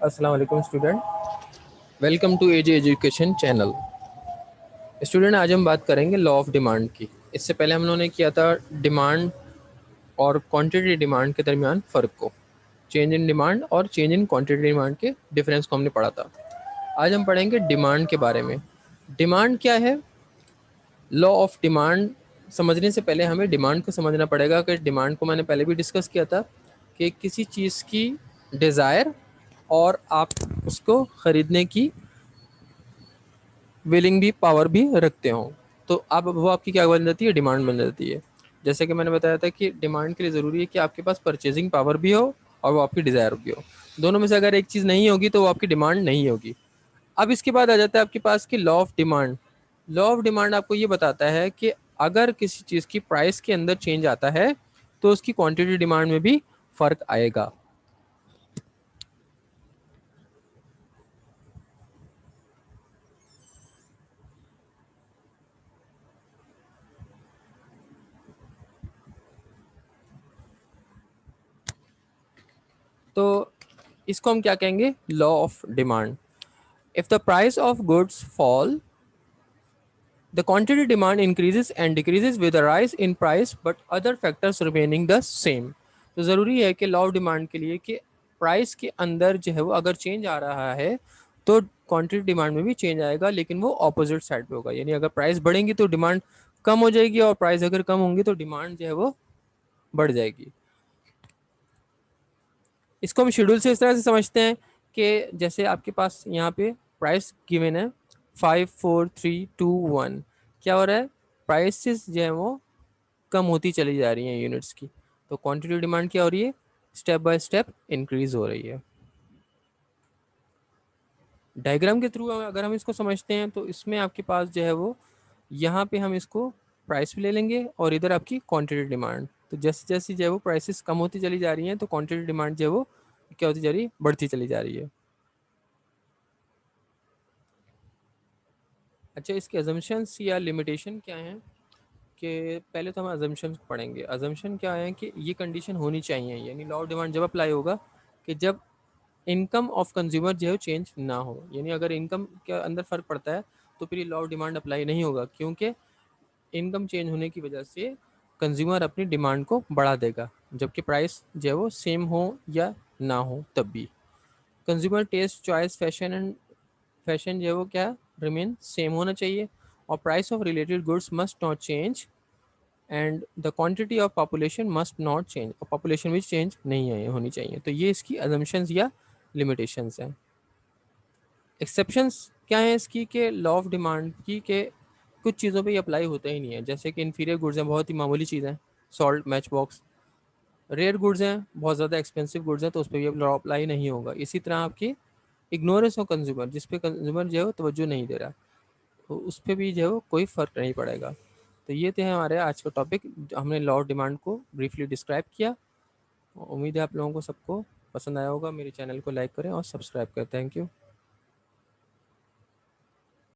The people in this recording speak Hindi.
अस्सलाम वालेकुम student, welcome to AJ education channel. Student, आज हम बात करेंगे लॉ ऑफ डिमांड की। इससे पहले हम लोगों ने किया था डिमांड और क्वांटिटी डिमांड के दरमियान फ़र्क को, चेंज इन डिमांड और चेंज इन क्वांटिटी डिमांड के डिफरेंस को हमने पढ़ा था। आज हम पढ़ेंगे डिमांड के बारे में। डिमांड क्या है? लॉ ऑफ डिमांड समझने से पहले हमें डिमांड को समझना पड़ेगा कि डिमांड को मैंने पहले भी डिस्कस किया था कि किसी चीज़ की डिज़ायर और आप उसको ख़रीदने की विलिंग भी पावर भी रखते हो, तो अब वो आपकी क्या बन जाती है? डिमांड बन जाती है। जैसे कि मैंने बताया था कि डिमांड के लिए ज़रूरी है कि आपके पास परचेजिंग पावर भी हो और वो आपकी डिज़ायर भी हो। दोनों में से अगर एक चीज़ नहीं होगी तो वो आपकी डिमांड नहीं होगी। अब इसके बाद आ जाता है आपके पास कि law of demand. Law of demand आपको ये बताता है कि अगर किसी चीज़ की प्राइस के अंदर चेंज आता है तो उसकी क्वांटिटी डिमांड में भी फ़र्क आएगा। तो इसको हम क्या कहेंगे? Law of demand. If the price of goods fall, the quantity demand increases and decreases with a rise in price but other factors remaining the same। तो ज़रूरी है कि लॉ ऑफ डिमांड के लिए कि प्राइस के अंदर जो है वो अगर चेंज आ रहा है तो क्वांटिटी डिमांड में भी चेंज आएगा, लेकिन वो ऑपोजिट साइड पे होगा। यानी अगर प्राइस बढ़ेंगी तो डिमांड कम हो जाएगी और प्राइस अगर कम होंगी तो डिमांड जो है वो बढ़ जाएगी। इसको हम शेड्यूल से इस तरह से समझते हैं कि जैसे आपके पास यहाँ पे प्राइस गिवन है 5 4 3 2 1। क्या हो रहा है? प्राइसेस जो है वो कम होती चली जा रही हैं यूनिट्स की, तो क्वांटिटी डिमांड क्या हो रही है? स्टेप बाय स्टेप इंक्रीज हो रही है। डायग्राम के थ्रू अगर हम इसको समझते हैं तो इसमें आपके पास जो है वो यहाँ पे हम इसको प्राइस भी ले लेंगे और इधर आपकी क्वांटिटी डिमांड। तो जैसे जैसे जो है वो प्राइसेस कम होती चली जा रही हैं तो क्वांटिटी डिमांड जो है वो क्या होती जा रही है? बढ़ती चली जा रही है। अच्छा, इसके अजम्पशंस या लिमिटेशन क्या हैं? कि पहले तो हम अजम्पशन पढ़ेंगे। अजम्पशन क्या है कि ये कंडीशन होनी चाहिए, यानी लॉ ऑफ डिमांड जब अप्लाई होगा कि जब इनकम ऑफ कंज्यूमर जो है चेंज ना हो। यानी अगर इनकम के अंदर फ़र्क पड़ता है तो फिर ये लॉ ऑफ डिमांड अप्लाई नहीं होगा, क्योंकि इनकम चेंज होने की वजह से कंज्यूमर अपनी डिमांड को बढ़ा देगा, जबकि प्राइस जो है वो सेम हो या ना हो तब भी। कंज्यूमर टेस्ट, चॉइस, फैशन जो है वो क्या रिमेन सेम होना चाहिए, और price of related goods must not change and the quantity of population must not change, और पॉपुलेशन भी चेंज नहीं है होनी चाहिए। तो ये इसकी अजम्पशंस या लिमिटेशंस हैं। एक्सेप्शंस क्या है इसकी? के लॉ ऑफ डिमांड की के कुछ चीज़ों पे ये अप्लाई होता ही नहीं है, जैसे कि इन्फीरियर गुड्स हैं, बहुत ही मामूली चीज़ है, salt, match box. Rare goods हैं, बहुत ज़्यादा एक्सपेंसिव गुड्स हैं, तो उस पर भी लॉ अप्लाई नहीं होगा। इसी तरह आपकी इग्नोरेंस ऑफ कंज्यूमर, जिस पे कंज्यूमर जो है वो तवज्जो नहीं दे रहा, तो उस पर भी जो है वो कोई फ़र्क नहीं पड़ेगा। तो ये थे हमारे आज का टॉपिक। हमने लॉ ऑफ डिमांड को ब्रीफली डिस्क्राइब किया। उम्मीद है आप लोगों को सबको पसंद आया होगा। मेरे चैनल को लाइक करें और सब्सक्राइब करें। Thank you.